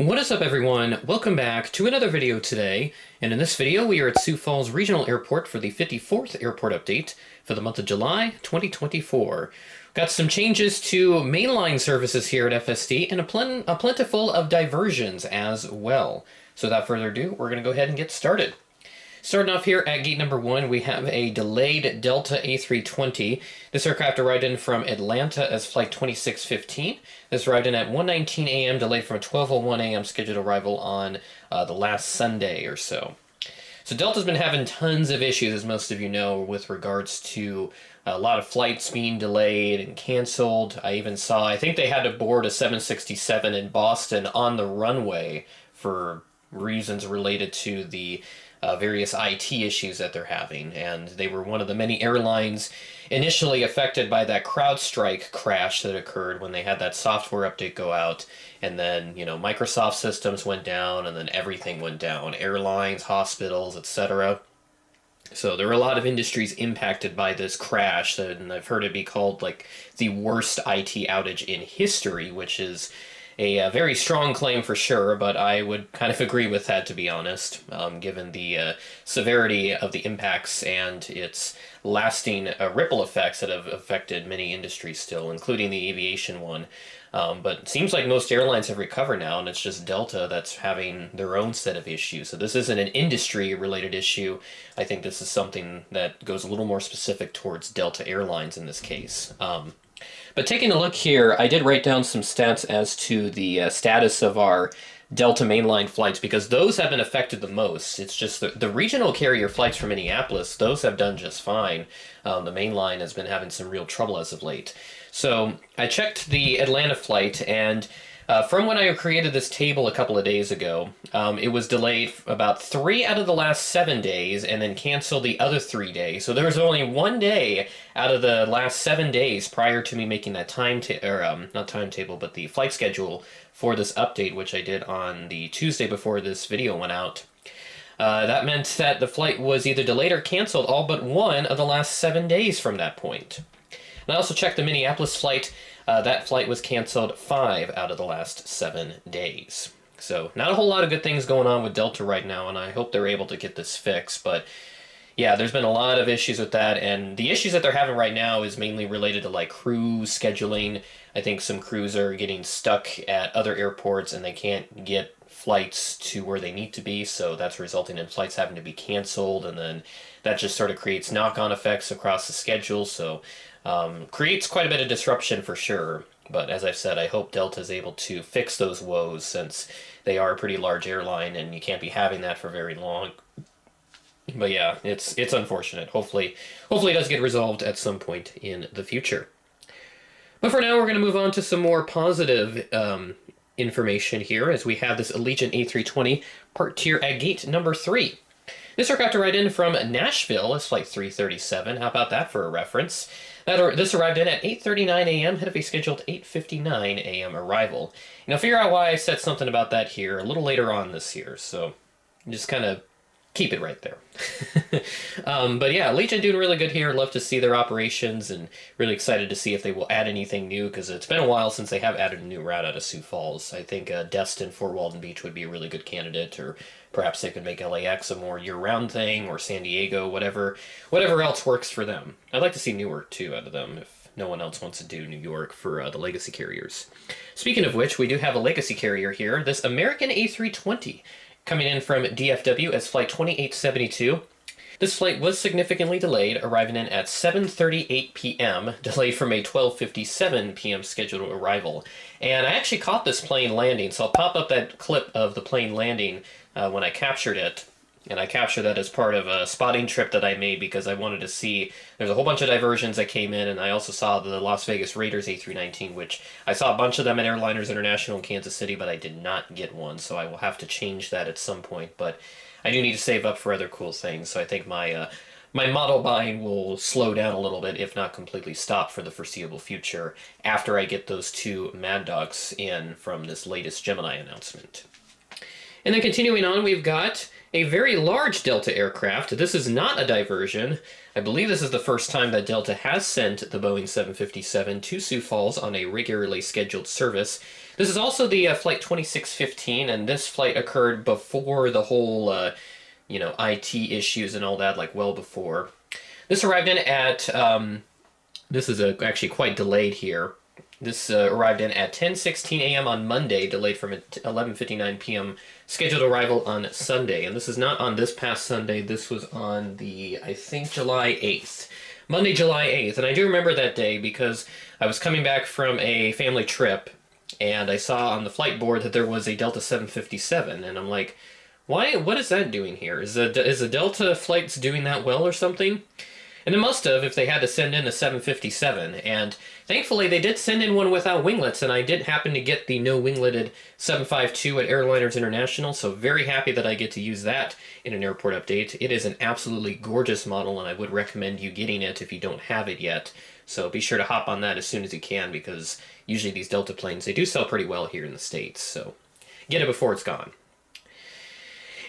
What is up, everyone? Welcome back to another video today, and in this video we are at Sioux Falls Regional Airport for the 54th airport update for the month of July 2024. Got some changes to mainline services here at FSD and a plentiful of diversions as well. So without further ado, we're going to go ahead and get started. Starting off here at gate number 1, we have a delayed Delta A320. This aircraft arrived in from Atlanta as flight 2615. This arrived in at 1:19 a.m., delayed from a 12:01 a.m. scheduled arrival on the last Sunday or so. So Delta's been having tons of issues, as most of you know, with regards to a lot of flights being delayed and canceled. I think they had to board a 767 in Boston on the runway for reasons related to the various IT issues that they're having, and they were one of the many airlines initially affected by that CrowdStrike crash that occurred when they had that software update go out, and then, Microsoft systems went down, and then everything went down. Airlines, hospitals, etc. So there were a lot of industries impacted by this crash, and I've heard it be called like the worst IT outage in history, which is a very strong claim for sure, but I would kind of agree with that, to be honest, given the severity of the impacts and its lasting ripple effects that have affected many industries still, including the aviation one. But it seems like most airlines have recovered now, and it's just Delta that's having their own set of issues. So this isn't an industry-related issue. I think this is something that goes a little more specific towards Delta Airlines in this case. But taking a look here, I did write down some stats as to the status of our Delta mainline flights, because those have been affected the most. It's just the regional carrier flights from Minneapolis, those have done just fine. The mainline has been having some real trouble as of late. So I checked the Atlanta flight, and from when I created this table a couple of days ago, it was delayed about 3 out of the last 7 days and then canceled the other 3 days. So there was only 1 day out of the last 7 days prior to me making that not timetable, but the flight schedule for this update, which I did on the Tuesday before this video went out. That meant that the flight was either delayed or canceled all but 1 of the last 7 days from that point. And I also checked the Minneapolis flight. That flight was canceled 5 out of the last 7 days. So not a whole lot of good things going on with Delta right now, and I hope they're able to get this fixed. But yeah, there's been a lot of issues with that, and the issues that they're having right now is mainly related to like crew scheduling. I think some crews are getting stuck at other airports and they can't get flights to where they need to be, so that's resulting in flights having to be canceled, and then that just sort of creates knock-on effects across the schedule, so creates quite a bit of disruption for sure. But as I've said, I hope Delta is able to fix those woes, since they are a pretty large airline and you can't be having that for very long. But yeah, it's unfortunate. Hopefully it does get resolved at some point in the future. But for now, we're going to move on to some more positive information here, as we have this Allegiant A320 parked here at gate number 3. This aircraft arrived in from Nashville as flight 337. How about that for a reference? This arrived in at 8:39 a.m., ahead of a scheduled 8:59 a.m. arrival. Now, figure out why I said something about that here a little later on this year, so just kind of keep it right there. But yeah, Allegiant doing really good here. Love to see their operations, and really excited to see if they will add anything new, because it's been a while since they have added a new route out of Sioux Falls. I think Destin, Fort Walton Beach would be a really good candidate, or perhaps they could make LAX a more year-round thing, or San Diego, whatever else works for them. I'd like to see Newark too out of them, if no one else wants to do New York for the legacy carriers. Speaking of which, we do have a legacy carrier here, this American A320, coming in from DFW as flight 2872. This flight was significantly delayed, arriving in at 7:38 p.m., delayed from a 12:57 p.m. scheduled arrival. And I actually caught this plane landing, so I'll pop up that clip of the plane landing when I captured it. And I captured that as part of a spotting trip that I made, because I wanted to see, there's a whole bunch of diversions that came in, and I also saw the Las Vegas Raiders A319, which I saw a bunch of them at Airliners International in Kansas City, but I did not get one, so I will have to change that at some point. But I do need to save up for other cool things, so I think my model buying will slow down a little bit, if not completely stop for the foreseeable future, after I get those 2 Mad Dogs in from this latest Gemini announcement. And then continuing on, we've got a very large Delta aircraft. This is not a diversion. I believe this is the first time that Delta has sent the Boeing 757 to Sioux Falls on a regularly scheduled service. This is also the flight 2615, and this flight occurred before the whole, IT issues and all that, like well before. This arrived in at, this is actually quite delayed here. This arrived in at 10:16 a.m. on Monday, delayed from 11:59 p.m. scheduled arrival on Sunday. And this is not on this past Sunday. This was on the, I think, July 8th. Monday, July 8th. And I do remember that day because I was coming back from a family trip, and I saw on the flight board that there was a Delta 757. And I'm like, why? What is that doing here? Is the Delta flights doing that well or something? And it must have if they had to send in a 757. And thankfully they did send in one without winglets, and I did happen to get the no wingleted 752 at Airliners International, so very happy that I get to use that in an airport update. It is an absolutely gorgeous model, and I would recommend you getting it if you don't have it yet. So be sure to hop on that as soon as you can, because usually these Delta planes, they do sell pretty well here in the States, so get it before it's gone.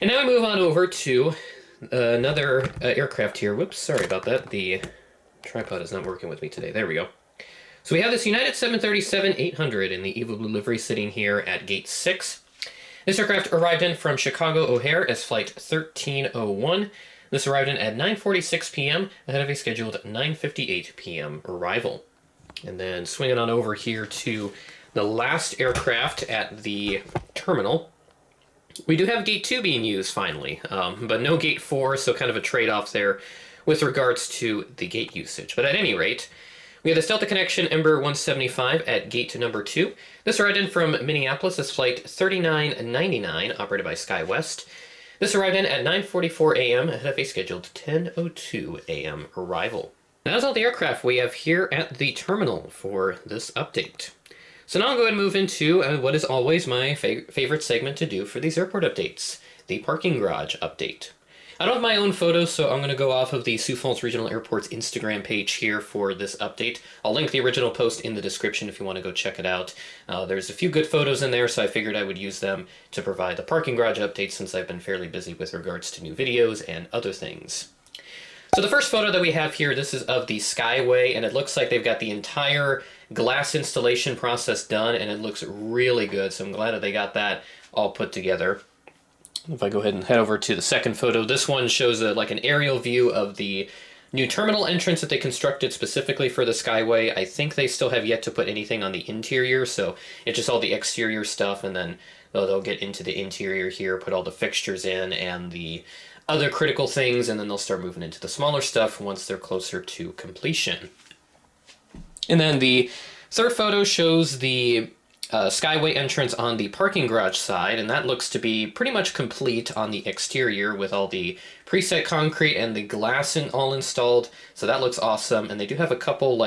And now we move on over to another aircraft here. Whoops, sorry about that. The tripod is not working with me today. There we go. So we have this United 737-800 in the Evil Blue livery sitting here at Gate 6. This aircraft arrived in from Chicago O'Hare as Flight 1301. This arrived in at 9:46 p.m. ahead of a scheduled 9:58 p.m. arrival. And then swinging on over here to the last aircraft at the terminal. We do have Gate 2 being used, finally, but no Gate 4, so kind of a trade-off there with regards to the gate usage. But at any rate, we have the Delta Connection Ember 175 at Gate number 2. This arrived in from Minneapolis as Flight 3999, operated by SkyWest. This arrived in at 9:44 a.m. ahead of a scheduled 10:02 a.m. arrival. Now that's all the aircraft we have here at the terminal for this update. So now I'll go ahead and move into what is always my favorite segment to do for these airport updates, the parking garage update. I don't have my own photos, so I'm going to go off of the Sioux Falls Regional Airport's Instagram page here for this update. I'll link the original post in the description if you want to go check it out. There's a few good photos in there, so I figured I would use them to provide the parking garage update since I've been fairly busy with regards to new videos and other things. So the first photo that we have here, this is of the Skyway, and it looks like they've got the entire glass installation process done, and it looks really good, so I'm glad that they got that all put together. If I go ahead and head over to the second photo, this one shows like an aerial view of the new terminal entrance that they constructed specifically for the Skyway. I think they still have yet to put anything on the interior, so it's just all the exterior stuff, and then they'll get into the interior here, put all the fixtures in and the other critical things, and then they'll start moving into the smaller stuff once they're closer to completion. And then the third photo shows the Skyway entrance on the parking garage side, and that looks to be pretty much complete on the exterior with all the preset concrete and the glass all installed, so that looks awesome. And they do have a couple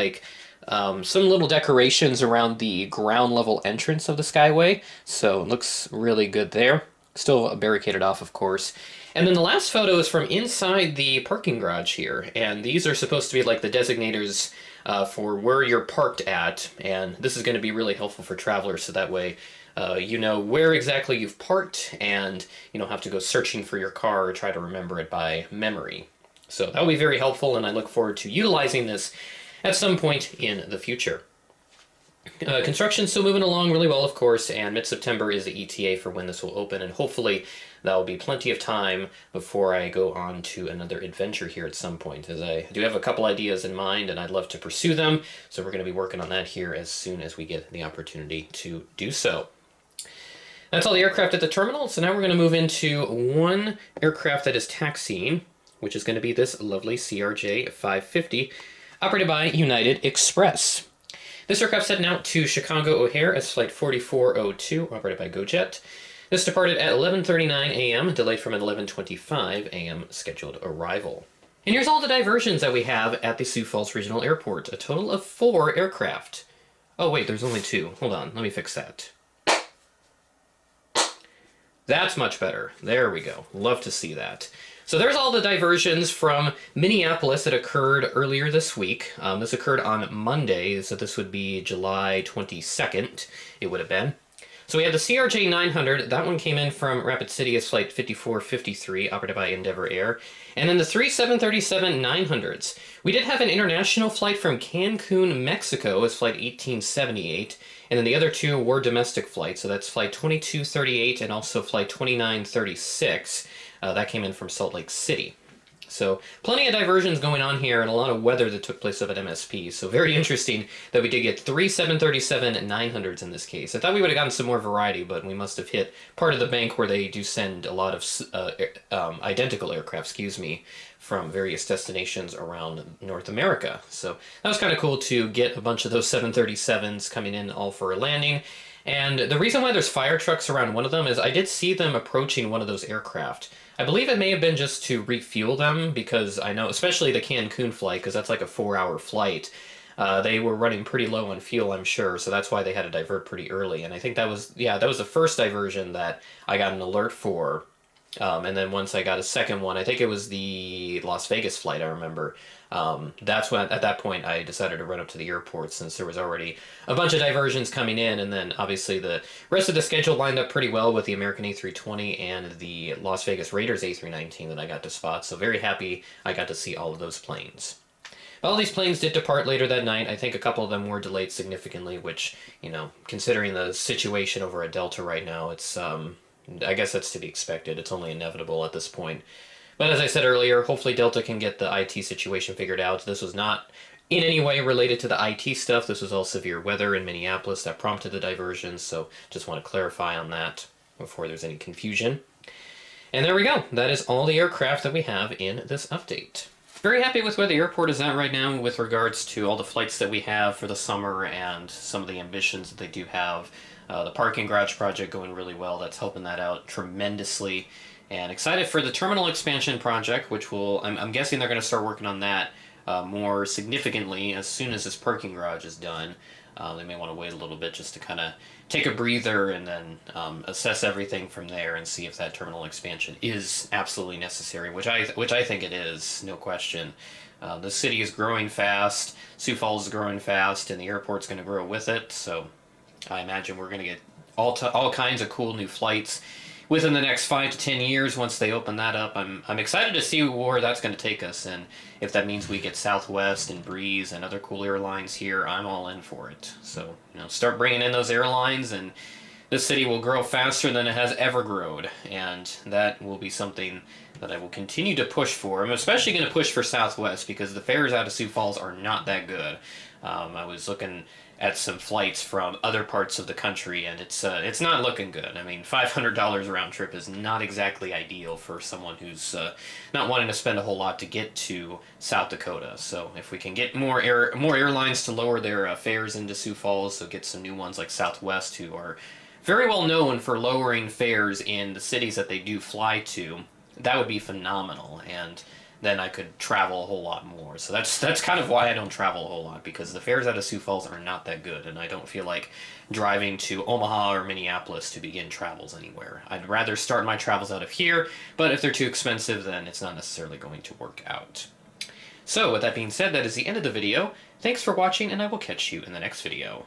some little decorations around the ground level entrance of the Skyway, so it looks really good there. Still barricaded off, of course. And then the last photo is from inside the parking garage here, and these are supposed to be like the designators for where you're parked at, and this is going to be really helpful for travelers, so that way you know where exactly you've parked, and you don't have to go searching for your car or try to remember it by memory. So that will be very helpful, and I look forward to utilizing this at some point in the future. Construction's still moving along really well, of course, and mid-September is the ETA for when this will open, and hopefully that will be plenty of time before I go on to another adventure here at some point, as I do have a couple ideas in mind, and I'd love to pursue them, so we're going to be working on that here as soon as we get the opportunity to do so. That's all the aircraft at the terminal, so now we're going to move into one aircraft that is taxiing, which is going to be this lovely CRJ 550, operated by United Express. This aircraft setting out to Chicago O'Hare as Flight 4402, operated by GoJet. This departed at 11:39 a.m., delayed from an 11:25 a.m. scheduled arrival. And here's all the diversions that we have at the Sioux Falls Regional Airport, a total of 4 aircraft. Oh wait, there's only 2. Hold on, let me fix that. That's much better. There we go. Love to see that. So there's all the diversions from Minneapolis that occurred earlier this week. This occurred on Monday, so this would be July 22nd, it would have been. So we had the CRJ 900, that one came in from Rapid City as Flight 5453, operated by Endeavor Air. And then the 3 737-900s. We did have an international flight from Cancun, Mexico as Flight 1878. And then the other two were domestic flights, so that's Flight 2238 and also Flight 2936. That came in from Salt Lake City. So plenty of diversions going on here and a lot of weather that took place up at MSP. So very interesting that we did get 3 737-900s in this case. I thought we would have gotten some more variety, but we must have hit part of the bank where they do send a lot of identical aircraft, from various destinations around North America. So that was kind of cool to get a bunch of those 737s coming in all for a landing. And the reason why there's fire trucks around one of them is I did see them approaching one of those aircraft. I believe it may have been just to refuel them, because I know, especially the Cancun flight, because that's like a 4-hour flight, they were running pretty low on fuel, I'm sure, so that's why they had to divert pretty early. And I think that was the first diversion that I got an alert for. And then once I got a second one, I think it was the Las Vegas flight, I remember. That's when, at that point, I decided to run up to the airport since there was already a bunch of diversions coming in. And then obviously the rest of the schedule lined up pretty well with the American A320 and the Las Vegas Raiders A319 that I got to spot. So very happy I got to see all of those planes. All these planes did depart later that night. I think a couple of them were delayed significantly, which, considering the situation over at Delta right now, it's, I guess that's to be expected. It's only inevitable at this point. But as I said earlier, hopefully Delta can get the IT situation figured out. This was not in any way related to the IT stuff. This was all severe weather in Minneapolis that prompted the diversion, so just want to clarify on that before there's any confusion. And there we go. That is all the aircraft that we have in this update. Very happy with where the airport is at right now with regards to all the flights that we have for the summer and some of the ambitions that they do have. The parking garage project going really well. That's helping that out tremendously. And excited for the terminal expansion project, which I'm guessing they're going to start working on that more significantly as soon as this parking garage is done. They may want to wait a little bit just to kind of take a breather and then assess everything from there and see if that terminal expansion is absolutely necessary, which I think it is, no question. The city is growing fast, Sioux Falls is growing fast, and the airport's going to grow with it, so I imagine we're going to get all kinds of cool new flights within the next 5 to 10 years once they open that up. I'm excited to see where that's going to take us, and if that means we get Southwest and Breeze and other cool airlines here, I'm all in for it. So, start bringing in those airlines, and this city will grow faster than it has ever grown, and that will be something that I will continue to push for. I'm especially going to push for Southwest because the fares out of Sioux Falls are not that good. I was looking at some flights from other parts of the country, and it's not looking good. I mean, $500 round trip is not exactly ideal for someone who's not wanting to spend a whole lot to get to South Dakota. So if we can get more airlines to lower their fares into Sioux Falls, so get some new ones like Southwest, who are very well known for lowering fares in the cities that they do fly to, that would be phenomenal. And then I could travel a whole lot more. So that's kind of why I don't travel a whole lot, because the fares out of Sioux Falls are not that good, and I don't feel like driving to Omaha or Minneapolis to begin travels anywhere. I'd rather start my travels out of here, but if they're too expensive, then it's not necessarily going to work out. So with that being said, that is the end of the video. Thanks for watching, and I will catch you in the next video.